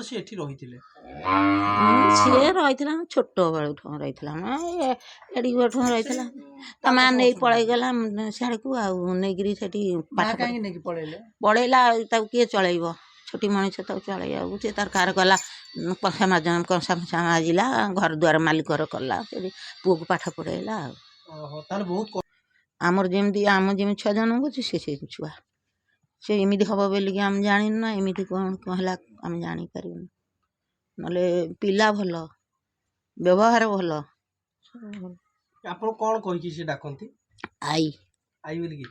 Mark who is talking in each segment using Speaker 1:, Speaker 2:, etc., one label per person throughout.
Speaker 1: ସେ ଏଠି ରହିଥିଲେ?
Speaker 2: ସିଏ ରହିଥିଲା ଛୋଟ ବେଳଠୁ ରହିଥିଲା ଏଡ଼ିକି ବେଳଠୁ ରହିଥିଲା। ତା ମା ନେଇ ପଳେଇଗଲା ସିଆଡ଼କୁ ଆଉ ନେଇକିରି ସେଠି ପାଠ
Speaker 3: ନେଇକି
Speaker 2: ପଳେଇଲା। ତାକୁ କିଏ ଚଳେଇବ? ଛୋଟି ମଣିଷ ତାକୁ ଚଳେଇବାକୁ ସେ ତାର କାର ଗଲା କଂସା ଫଂସା ମାଜିଲା, ଘର ଦ୍ୱାର ମାଲିକର କଲା, ସେଠି ପୁଅକୁ ପାଠ ପଢ଼େଇଲା। ଆଉ
Speaker 1: ତାହେଲେ ବହୁତ
Speaker 2: ଆମର ଯେମିତି ଛୁଆ ଜନ୍ମ କରୁଛି ସେ ଛୁଆ ସେ ଏମିତି ହବ ବୋଲିକି ଆମେ ଜାଣିନୁ ନା। ଏମିତି କ'ଣ ହେଲା ଆମେ ଜାଣିପାରିବୁନି। ନହେଲେ ପିଲା ଭଲ, ବ୍ୟବହାର ଭଲ।
Speaker 1: ଆପଣ କ'ଣ କହିକି ସେ ଡାକନ୍ତି?
Speaker 2: ଆଈ
Speaker 1: ଆଈ ବୋଲିକି?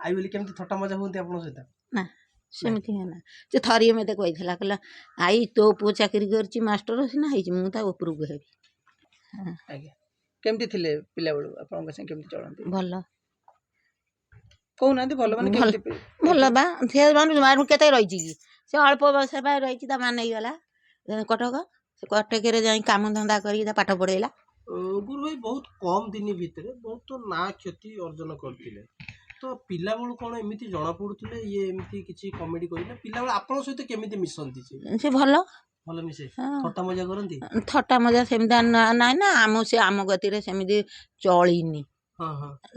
Speaker 1: ଆଈ ବୋଲି କେମିତି ଥଟ୍ଟା ମଜା ହୁଅନ୍ତି ଆପଣଙ୍କ ସହିତ?
Speaker 2: ନା ସେମିତି ନା। ସେ ଥରିଏ ମୋତେ କହିଥିଲା, କହିଲା ଆଈ ତୋ ପୁଅ ଚାକିରି କରିଛି, ମାଷ୍ଟର ସିନା ହେଇଛି, ମୁଁ ତା ଉପରକୁ ହେବି।
Speaker 3: ଆଜ୍ଞା। କେମିତି ଥିଲେ ପିଲାବେଳୁ ଆପଣଙ୍କ ସାଙ୍ଗେ କେମିତି ଚଳନ୍ତି?
Speaker 2: ଭଲ।
Speaker 3: କହୁନାହାନ୍ତି ଭଲ ମାନେ କେମିତି?
Speaker 2: ଭଲ ବା ସେ କେତେ ରହିଛି କି? ସେ ଅଳ୍ପ ବୟସ ବା ରହିଛି। ତା ମା ନେଇଗଲା କଟକ। ସେ କଟକରେ ଯାଇ କାମ ଧନ୍ଦା କରିକି ତା ପାଠ ପଢ଼େଇଲା।
Speaker 1: ଗୁରୁ ଭାଇ ବହୁତ କମ ଦିନ ଭିତରେ ବହୁତ ନାଁ କ୍ଷତି ଅର୍ଜନ କରିଥିଲେ। ତ ପିଲାବେଳୁ କ'ଣ ଏମିତି ଜଣା ପଡୁଥିଲେ ଇଏ ଏମିତି କିଛି କମେଡି କରିଲେ? ପିଲାବେଳୁ ଆପଣଙ୍କ ସହିତ କେମିତି ମିଶନ୍ତି?
Speaker 2: ସେ ଭଲ
Speaker 1: ମିଶେ, ଥଟ୍ଟା ମଜା କରନ୍ତି?
Speaker 2: ଥଟ୍ଟା ମଜା ସେମିତି ନାଇଁ ନା। ସେ ଆମ ଗତିରେ ସେମିତି ଚଳିନି।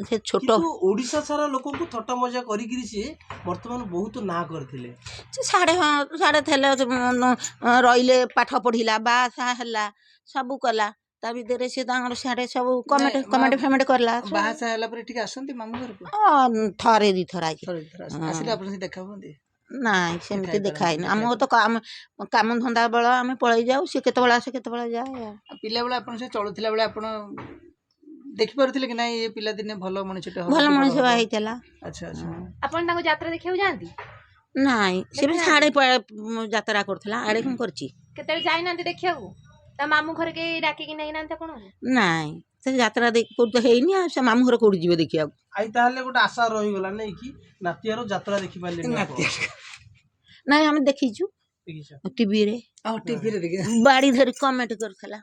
Speaker 2: ସେ ଛୋଟ
Speaker 1: ଓଡିଶା ସାରା ଲୋକଙ୍କୁ ଥଟ୍ଟା ମଜା କରିକିରି ସିଏ ବର୍ତ୍ତମାନ ବହୁତ ନାଁ କରିଥିଲେ।
Speaker 2: ସେ ସାଡ଼େ ଥିଲେ, ରହିଲେ, ପାଠ ପଢ଼ିଲା, ବାହା ହେଲା, ସବୁ କଲା। ତା ଭିତରେ ସେ ତାଙ୍କର ସିଆଡ଼େ ସବୁ କମେଣ୍ଟ ଫେମେଣ୍ଟ କଲା।
Speaker 3: ବାହା ହେଲା ପରେ ଟିକେ ଆସନ୍ତି ମାମୁଁ ଘରକୁ?
Speaker 2: ଥରେ ଦିଥର
Speaker 3: ଆସିଲେ ଆପଣଙ୍କ ସହିତ ଦେଖା ହୁଅନ୍ତି?
Speaker 2: ନାଇଁ ସେମିତି ଦେଖା ହେଇନି। ଆମର ତ କାମ ଧନ୍ଦା ବେଳ ଆମେ ପଳେଇ ଯାଉ। ସେ କେତେବେଳେ ଆସେ କେତେବେଳେ ଯାଏ।
Speaker 3: ପିଲାବେଳେ ଆପଣଙ୍କ ସହିତ ଚଳୁଥିଲା ବେଳେ ଆପଣ ଦେଖିପାରୁଥିଲେ କି ନାଇଁ ଏ ପିଲାଦିନେ ଭଲ ମଣିଷଟେ
Speaker 2: ଭଲ ମଣିଷ ହେଇଥିଲା?
Speaker 3: ଆଚ୍ଛା ଆଚ୍ଛା।
Speaker 4: ଆପଣ ତାଙ୍କୁ ଯାତ୍ରା ଦେଖିବାକୁ ଯାଆନ୍ତି?
Speaker 2: ନାଇଁ ସେ ବି ସାଡ଼େ ଯାତ୍ରା କରୁଥିଲା, ଆଡ଼େ କ'ଣ କରିଛି?
Speaker 4: କେତେବେଳେ ଯାଇନାହାନ୍ତି ଦେଖିବାକୁ? ତା ମାମୁଁ ଘରେ କେହି ଡାକିକି ନେଇନାହାନ୍ତି ଆପଣଙ୍କୁ?
Speaker 2: ନାଇଁ ସେ ଯାତ୍ରା କୋଉଠି ତ ହେଇନି। ଆଉ ସେ ମାମୁଁ ଘର କୋଉଠି ଯିବେ ଦେଖିବାକୁ?
Speaker 1: ଆଇ ତାହେଲେ ଗୋଟେ ଆଶା ରହିଗଲା ନାଇଁ କି ନାତିଆର ଯାତ୍ରା ଦେଖି ପାରିଲେନି?
Speaker 2: ନାଇଁ ଆମେ ଦେଖିଛୁ ଟିଭିରେ। ବାଡ଼ି ଧରି କମେଣ୍ଟ କରୁଥିଲା।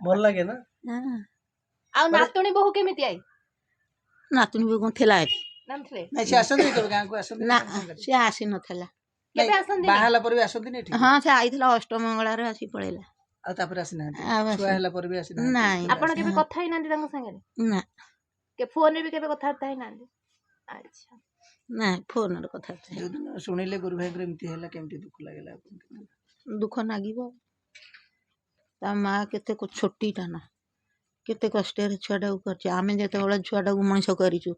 Speaker 1: ଭଲ ଲାଗେ ନା?
Speaker 4: ଆଉ ନାତୁଣୀ ବୋହୂ କେମିତି? ଆଇ
Speaker 2: ନାତୁଣୀ ବୋହୂ କ'ଣ ଥିଲା ଏଠି?
Speaker 3: ସେ ଆସନ୍ତି ଗାଁକୁ? ଆସନ୍ତି
Speaker 2: ନା, ସେ ଆସି ନଥିଲା।
Speaker 4: କେବେ ଆସନ୍ତି?
Speaker 3: ବାହା ହେଲା ପରେ ବି ଆସନ୍ତିନି ଏଠି?
Speaker 2: ହଁ ସେ ଆଇଥିଲା ଅଷ୍ଟମଙ୍ଗଳାରେ ଆସିକି ପଳେଇଲା।
Speaker 3: ଆଉ ତାପରେ ଆସିନାହାନ୍ତି? ଛୁଆ ହେଲା ପରେ ବି ଆସିନାହାନ୍ତି?
Speaker 2: ନାଇଁ।
Speaker 4: ଆପଣ କେବେ କଥା ହେଇନାହାନ୍ତି ତାଙ୍କ ସାଙ୍ଗରେ?
Speaker 2: ନା।
Speaker 4: ଫୋନରେ ବି କେବେ କଥାବାର୍ତ୍ତା ହେଇନାହାନ୍ତି? ଆଚ୍ଛା।
Speaker 2: ନାଇଁ ଫୋନରେ କଥାବାର୍ତ୍ତା।
Speaker 3: ଯୋଉଦିନ ଶୁଣିଲେ ଗୁରୁ ଭାଇଙ୍କର ଏମିତି ହେଲା କେମିତି ଦୁଃଖ ଲାଗିଲା ଆପଣଙ୍କୁ?
Speaker 2: ଦୁଃଖ ଲାଗିବ। ତା ମା କେତେ ଛୋଟିଟା ନା, କେତେ କଷ୍ଟରେ ଛୁଆଟାକୁ କରିଛି। ଆମେ ଯେତେବେଳେ ଛୁଆଟାକୁ ମଣିଷ କରିଛୁ,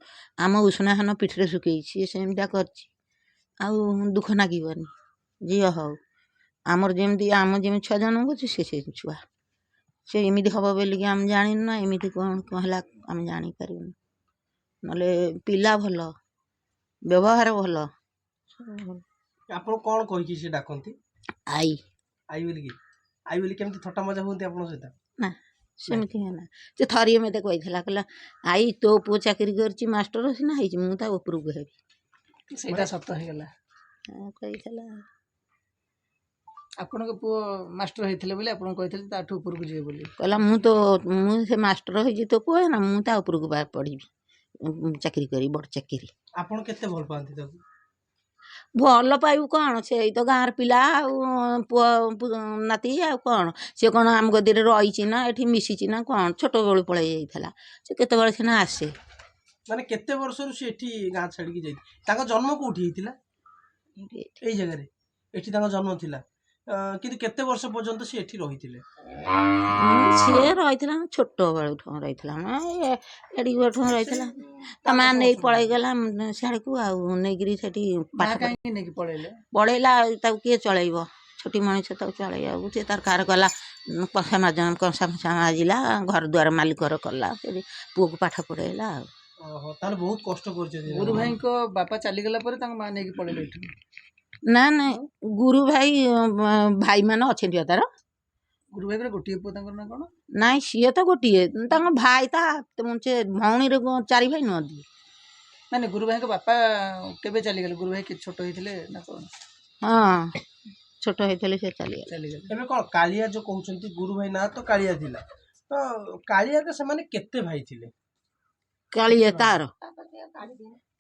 Speaker 2: ଆମ ଉଷୁନା ହାନ ପିଠିରେ ଶୁକେଇଛି, ସିଏ ସେମିତିଆ କରିଛି। ଆଉ ଦୁଃଖ ଲାଗିବନି? ଝିଅ ହଉ, ଆମର ଯେମିତି ଛୁଆ ଜନ୍ମ କରୁଛି ସେ ଛୁଆ ସେ ଏମିତି ହବ ବୋଲିକି ଆମେ ଜାଣିନୁ ନା। ଏମିତି କ'ଣ ହେଲା ଆମେ ଜାଣିପାରିବୁନି। ନହେଲେ ପିଲା ଭଲ, ବ୍ୟବହାର ଭଲ।
Speaker 1: ଆପଣ କ'ଣ କହିକି ସେ ଡାକନ୍ତି?
Speaker 2: ଆଈ
Speaker 1: ଆଈ ବୋଲିକି? ଆଈ ବୋଲି କେମିତି ଥଟ୍ଟା ମଜା ହୁଅନ୍ତି ଆପଣଙ୍କ ସହିତ?
Speaker 2: ନା ସେମିତି ନା। ସେ ଥରିଏ ମୋତେ କହିଥିଲା, କହିଲା ଆଈ ତୋ ପୁଅ ଚାକିରି କରିଛି, ମାଷ୍ଟର ସିନା ହେଇଛି, ମୁଁ ତା ଉପରକୁ ହେବି।
Speaker 3: ସେଇଟା ସତ ହେଇଗଲା
Speaker 2: କହିଥିଲା।
Speaker 3: ଆପଣଙ୍କ ପୁଅ ମାଷ୍ଟର ହେଇଥିଲେ ବୋଲି ଆପଣଙ୍କୁ କହିଥିଲେ ତାଠୁ ଉପରକୁ ଯିବେ ବୋଲି?
Speaker 2: କହିଲା ମୁଁ ସେ ମାଷ୍ଟର ହେଇଛି ତୋ ପୁଅ ନା, ମୁଁ ତା ଉପରକୁ ପଢ଼ିବି, ଚାକିରି କରିବି, ବଡ଼ ଚାକିରି।
Speaker 1: ଆପଣ କେତେ ଭଲ ପାଆନ୍ତି ତାକୁ?
Speaker 2: ଭଲ ପାଇବୁ କ'ଣ? ସେଇ ତ ଗାଁର ପିଲା ଆଉ ପୁଅ ନାତି ଆଉ କ'ଣ? ସେ କ'ଣ ଆମ ଗଦିରେ ରହିଛି ନା ଏଠି ମିଶିଛି ନା କ'ଣ? ଛୋଟବେଳୁ ପଳେଇ ଯାଇଥିଲା। ସେ କେତେବେଳେ ସିନା ଆସେ।
Speaker 1: ମାନେ କେତେ ବର୍ଷରୁ ସେ ଏଠି ଗାଁ ଛାଡ଼ିକି ଯାଇଛି? ତାଙ୍କ ଜନ୍ମ କୋଉଠି ହେଇଥିଲା? ଏଇ ଜାଗାରେ ଏଠି ତାଙ୍କ ଜନ୍ମ ଥିଲା। କିନ୍ତୁ କେତେ ବର୍ଷ ପର୍ଯ୍ୟନ୍ତ ସେ ଏଠି ରହିଥିଲେ?
Speaker 2: ସିଏ ରହିଥିଲା ଛୋଟ ବେଳଠୁ ରହିଥିଲା ଏଡ଼ିକି ବେଳଠୁ ରହିଥିଲା। ତା ମା ନେଇ ପଳେଇଗଲା ସିଆଡ଼କୁ ଆଉ ନେଇକିରି ସେଠି ପାଠ
Speaker 3: ନେଇକି
Speaker 2: ପଢ଼େଇଲା। ତାକୁ କିଏ ଚଳେଇବ? ଛୋଟି ମଣିଷ ତାକୁ ଚଳେଇବାକୁ। ସେ ତାର କାର ଗଲା କଂସା ଫଂସା ମାଜିଲା, ଘର ଦ୍ୱାର ମାଲିକର କଲା, ସେଠି ପୁଅକୁ ପାଠ ପଢ଼େଇଲା। ଆଉ
Speaker 1: ତାହେଲେ ବହୁତ କଷ୍ଟ କରିଛନ୍ତି।
Speaker 3: ଗୁରୁ ଭାଇଙ୍କ ବାପା ଚାଲିଗଲା ପରେ ତାଙ୍କ ମା ନେଇକି ପଳେଇଲେ ଏଠୁ?
Speaker 2: ନା ନାଇଁ, ଗୁରୁ ଭାଇମାନେ ଅଛନ୍ତି ତାର।
Speaker 3: ଗୁରୁ ଭାଇଙ୍କର ଗୋଟିଏ ପୁଅ, ତାଙ୍କର ନା କ'ଣ?
Speaker 2: ନାଇଁ ସିଏ ତ ଗୋଟିଏ, ତାଙ୍କ ଭାଇ ସେ ଭଉଣୀରେ 4 ଭାଇ ନୁହନ୍ତି?
Speaker 3: ନାଇଁ, ଗୁରୁ ଭାଇଙ୍କ ବାପା କେବେ ଚାଲିଗଲେ? ଗୁରୁ ଭାଇ ଛୋଟ ହେଇଥିଲେ ନା କ'ଣ?
Speaker 2: ହଁ ଛୋଟ ହେଇଥିଲେ ସେ ଚାଲିଗଲେ।
Speaker 1: ଏବେ କ'ଣ କାଳିଆ ଯୋଉ କହୁଛନ୍ତି, ଗୁରୁ ଭାଇ ନା ତ କାଳିଆ ଥିଲା, ତ କାଳିଆର ସେମାନେ କେତେ ଭାଇ ଥିଲେ?
Speaker 2: କାଳିଆ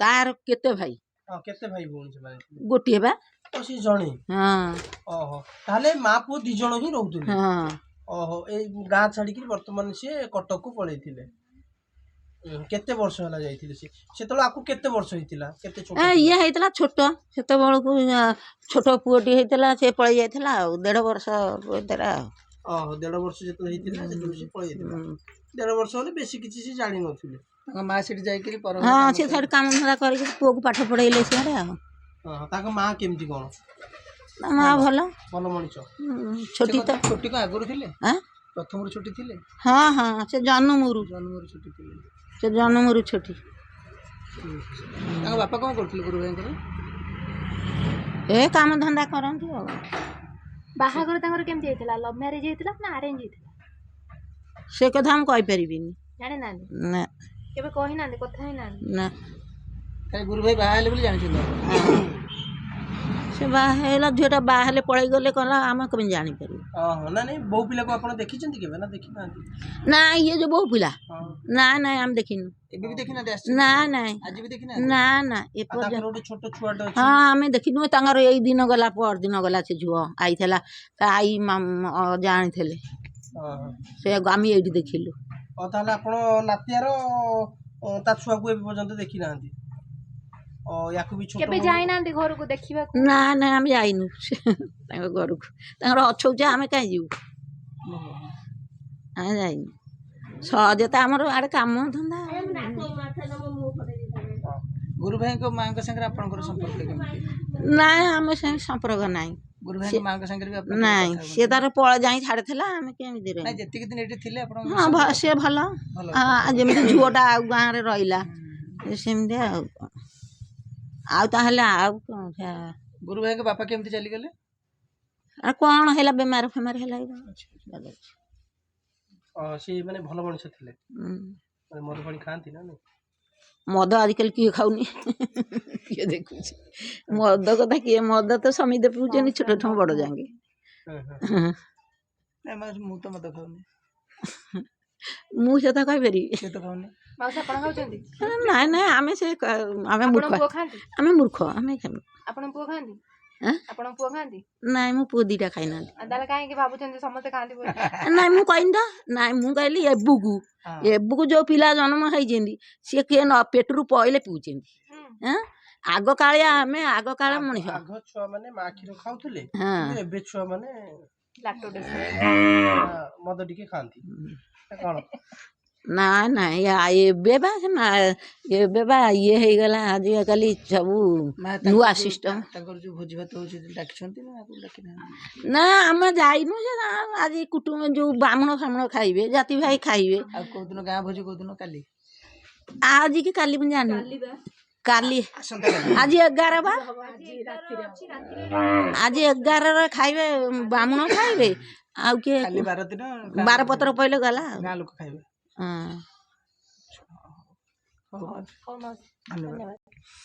Speaker 2: ତାର କେତେ ଭାଇ?
Speaker 1: କେତେ ଭାଇ ଭଉଣୀ ସେମାନେ?
Speaker 2: ଗୋଟିଏ ବା।
Speaker 1: ସେ ଜଣେ
Speaker 2: ହଁ
Speaker 1: ଓହୋ ତାହେଲେ ମା ପୁଅ 2 ଜଣ ହିଁ ରହୁଥିଲେ
Speaker 2: ହଁ
Speaker 1: ଓହୋ ଏଇ ଗାଁ ଛାଡିକି ବର୍ତ୍ତମାନ ସିଏ କଟକକୁ ପଳେଇଥିଲେ କେତେ ବର୍ଷ ହେଲା ଯାଇଥିଲେ ସେ ସେତେବେଳେ ଆକୁ କେତେ ବର୍ଷ ହେଇଥିଲା କେତେ ଛୋଟ ଥିଲା?
Speaker 2: ଇଏ ହେଇଥିଲା ଛୋଟ ସେତେବେଳକୁ ଛୋଟ ପୁଅଟି ହେଇଥିଲା ସେ ପଳେଇ ଯାଇଥିଲା ଆଉ 1.5 ବର୍ଷ ଭିତରେ ଆଉ
Speaker 1: ଓହୋ 1.5 ବର୍ଷ ଯେତେବେଳେ ହେଇଥିଲା ସେତେବେଳେ ସେ ପଳେଇ ଯାଇଥିଲା 1.5 ବର୍ଷ ହେଲେ ବେଶୀ କିଛି ସେ ଜାଣିନଥିଲେ
Speaker 3: ତାଙ୍କ ମା ସେଠି ଯାଇକିରି ପର
Speaker 2: ହଁ ସେ ସେଠି କାମ ଧନ୍ଦା କରିକି ପୁଅକୁ ପାଠ ପଢେଇଲେ ସିଆଡେ ଆଉ
Speaker 1: ତାଙ୍କ ମା କେମିତି କଣ
Speaker 2: ତା ମା ଭଲ
Speaker 1: ଭଲ ମଣିଷ
Speaker 2: ଛୋଟି ତ
Speaker 3: ଛୋଟି କଣ ଆଗରୁ ଥିଲେ
Speaker 2: ଆଁ?
Speaker 3: ପ୍ରଥମରୁ ଛୋଟି ଥିଲେ
Speaker 2: ହଁ ହଁ ସେ ଜନ୍ମରୁ
Speaker 3: ଜନ୍ମରୁ ଛୋଟି ଥିଲେ
Speaker 2: ସେ ଜନ୍ମରୁ ଛୋଟି
Speaker 3: ତାଙ୍କ ବାପା କଣ କରୁଥିଲେ ଗୁରୁ ଭାଇଙ୍କର
Speaker 2: ଏ କାମ ଧନ୍ଦା କରନ୍ତି ଆଉ
Speaker 4: ବାହାଘର ତାଙ୍କର କେମିତି ହେଇଥିଲା ଲଭ୍ ମ୍ୟାରେଜ ହେଇଥିଲା ନା ଆରେଞ୍ଜ ହେଇଥିଲା
Speaker 2: ସେ କଥା ମୁଁ କହିପାରିବିନି
Speaker 4: ଜାଣିନାହାନ୍ତି
Speaker 2: ନା
Speaker 4: କେବେ କହିନାହାନ୍ତି କଥା ହେଇନାହାନ୍ତି
Speaker 2: ନା
Speaker 3: କାହିଁ ଗୁରୁ ଭାଇ ବାହା ହେଲେ ବୋଲି ଜାଣିଛନ୍ତି
Speaker 2: ସେ ବାହା ହେଇଗଲା ଝିଅଟା ବାହା ହେଲେ ପଳେଇ ଗଲେ କଲା ଆମେ କେମିତି ଜାଣିପାରିବୁ
Speaker 1: ଓହୋ ନା ନାଇଁ ବୋଉ ପିଲାକୁ ଆପଣ ଦେଖିଛନ୍ତି କେବେ ନା ଦେଖିନାହାନ୍ତି
Speaker 2: ନା ଇଏ ଯୋଉ ବୋଉ ପିଲା
Speaker 1: ହଁ
Speaker 2: ନା ନାଇଁ ଆମେ ଦେଖିନୁ
Speaker 3: ଏବେ ବି ଦେଖିନାହାନ୍ତି
Speaker 2: ନା
Speaker 3: ଆସିଛନ୍ତି
Speaker 2: ନାଇଁ
Speaker 3: ଆଜି ବି ଦେଖିନାହାନ୍ତି
Speaker 2: ନା ନା
Speaker 1: ଆଉ ତାଙ୍କର
Speaker 2: ଏପର୍ଯ୍ୟନ୍ତ
Speaker 1: ଗୋଟେ ଛୋଟ ଛୁଆଟେ ଅଛି
Speaker 2: ହଁ ଆମେ ଦେଖିନୁ ତାଙ୍କର ଏଇ ଦିନ ଗଲା ପରଦିନ ଗଲା ସେ ଝୁଅ ଆଇଥିଲା ତା ଆଈ ଜାଣିଥିଲେ
Speaker 1: ଓହୋ
Speaker 2: ସେ ଆମେ ଏଇଠି ଦେଖିଲୁ
Speaker 1: ତାହେଲେ ଆପଣ ନାତିଆର ତା ଛୁଆକୁ ଏବେ ପର୍ଯ୍ୟନ୍ତ ଦେଖିନାହାନ୍ତି ୟାକୁ ବି ଛୋଟ
Speaker 4: କେବେ ଯାଇନାହାନ୍ତି ଘରକୁ ଦେଖିବାକୁ
Speaker 2: ନା ନା ଆମେ ଯାଇନୁ ତାଙ୍କ ଘରକୁ ତାଙ୍କର ଅଛଉଛେ ଆମେ କାହିଁ ଯିବୁ ଆମେ ଯାଇନୁ ସହଜ ତ ଆମର ଆଡେ କାମ ଧନ୍ଦା
Speaker 3: ଗୁରୁ ଭାଇଙ୍କ ମାଙ୍କ ସାଙ୍ଗରେ ଆପଣଙ୍କର ସମ୍ପର୍କ କେମିତି
Speaker 2: ନାଇଁ ଆମ ସାଙ୍ଗେ ସମ୍ପର୍କ ନାହିଁ
Speaker 3: ଗୁରୁ ଭାଇଙ୍କ ମାଙ୍କ ସାଙ୍ଗରେ ବି ଆପଣ କେବେ
Speaker 2: ନାଇଁ
Speaker 3: କଥା
Speaker 2: ସିଏ
Speaker 3: ହୁଅନ୍ତି?
Speaker 2: ତାର ପଳ ଯାଇ ଛାଡ଼ିଥିଲା ଆମେ କେମିତି
Speaker 3: ନାଇଁ
Speaker 2: ରହିବୁ
Speaker 3: ଯେତିକି ଦିନ ଏଠି ଥିଲେ ଆପଣ
Speaker 2: ହଁ ସିଏ ଭଲ
Speaker 3: ଭଲ
Speaker 2: ଯେମିତି ଝୁଅଟା ଆଉ ଗାଁରେ ରହିଲା ସେମିତି ଆଉ କଣ। ଆଉ ତାହେଲେ ଆଉ କଣ
Speaker 3: ଗୁରୁ ଭାଇଙ୍କ ବାପା କେମିତି ଚାଲିଗଲେ
Speaker 2: ଆଉ କଣ ହେଲା ବେମାର ଫେମାର ହେଲା କି କଣ?
Speaker 1: ସେ ମାନେ ଭଲ ମଣିଷ ଥିଲେ
Speaker 2: ହୁଁ।
Speaker 1: ମାନେ ମଦ ପାଣି ଖାଆନ୍ତି ନା ନାଇଁ
Speaker 2: ମଦ ଆଜିକାଲି କିଏ ଖାଉନି କିଏ ଦେଖୁଛି ମଦ କଥା କିଏ ମଦ ତ ସମିତେ ପିଉଛନ୍ତି ଛୋଟଠୁ ବଡ଼ ଯାଙ୍କେ
Speaker 3: ମୁଁ ତ ମଦ ଖାଉନି
Speaker 2: ମୁଁ ସେଟା କହିପାରିବି
Speaker 3: ସେ ତ ଖାଉନି
Speaker 4: ମାଉସୀ ଆପଣ ଖାଉଛନ୍ତି
Speaker 2: ନାଇଁ ନାଇଁ ଆମେ ଆମେ
Speaker 4: ଆପଣ
Speaker 2: ମୂର୍ଖ
Speaker 4: ପୁଅ ଖାଆନ୍ତି
Speaker 2: ଆମେ ମୂର୍ଖ ଆମେ ଖାଇବୁ
Speaker 4: ଆପଣ ପୁଅ ଖାଆନ୍ତି
Speaker 2: ଆଁ?
Speaker 4: ଆପଣ ପୁଅ ଖାଆନ୍ତି
Speaker 2: ନାଇଁ ମୁଁ ପୁଅ 2ଟା ଖାଇନାହାନ୍ତି
Speaker 4: ତାହେଲେ କାହିଁକି ଭାବୁଛନ୍ତି ସମସ୍ତେ ଖାଆନ୍ତି ବୋଲି
Speaker 2: ନାଇଁ ମୁଁ କହିନି ତ ନାଇଁ ମୁଁ କହିଲି ଏବକୁ ଯୋଉ ପିଲା ଜନ୍ମ ହେଇଛନ୍ତି ସିଏ କିଏ ପେଟରୁ ପଇଲେ ପିଉଛନ୍ତି ଆଗ କାଳିଆ ଆମେ ଆଗ କାଳ ମଣିଷ
Speaker 1: ଆଗ ଛୁଆ ମାନେ ମା କ୍ଷୀର ଖାଉଥିଲେ
Speaker 2: ହଁ
Speaker 1: କିନ୍ତୁ ଏବେ ଛୁଆ ମାନେ
Speaker 4: ଲାକ୍ଟୋଡେସନ୍
Speaker 1: ମଦ ଟିକେ ଖାଆନ୍ତି ନା କଣ
Speaker 2: ନାଇଁ ନାଇଁ ଏବେ ବା ଇଏ ହେଇଗଲା ଆଜିକାଲି ସବୁ
Speaker 3: ମା
Speaker 2: ନୂଆ
Speaker 3: ତାଙ୍କର
Speaker 2: ସିଷ୍ଟମ
Speaker 3: ତାଙ୍କର ଯୋଉ ଭୋଜି ଭାତ ହଉଛି ଡାକିଛନ୍ତି ନା ଆପଣ ଡାକିନାହାନ୍ତି
Speaker 2: ନା ଆମେ ଯାଇନୁ ସେ ଆଜି କୁଟୁମ୍ବ ଯୋଉ ବାମୁଣ ଫାମୁଣ ଖାଇବେ ଜାତି ଭାଇ ଖାଇବେ
Speaker 3: ଆଉ କୋଉଦିନ ଗାଁ ଭୋଜି କୋଉଦିନ କାଲି
Speaker 2: ଆଜି କି କାଲି ମୁଁ ଜାଣିନି କାଲି
Speaker 3: ଆସନ୍ତା କାଲି
Speaker 2: ଆଜି 11 ବା ଆଜି 11ରେ ଖାଇବେ ବାମୁଣ ଖାଇବେ ଆଉ କିଏ
Speaker 3: କାଲି 12 ଦିନ
Speaker 2: ବାରପତ୍ର ପଇଲେ ଗଲା ଆଉ
Speaker 3: ଗାଁ ଲୋକ ଖାଇବେ
Speaker 2: ହଁ
Speaker 3: ହଉ
Speaker 4: ହଉ ମାଉସୀ
Speaker 3: ଧନ୍ୟବାଦ
Speaker 4: ଧନ୍ୟବାଦ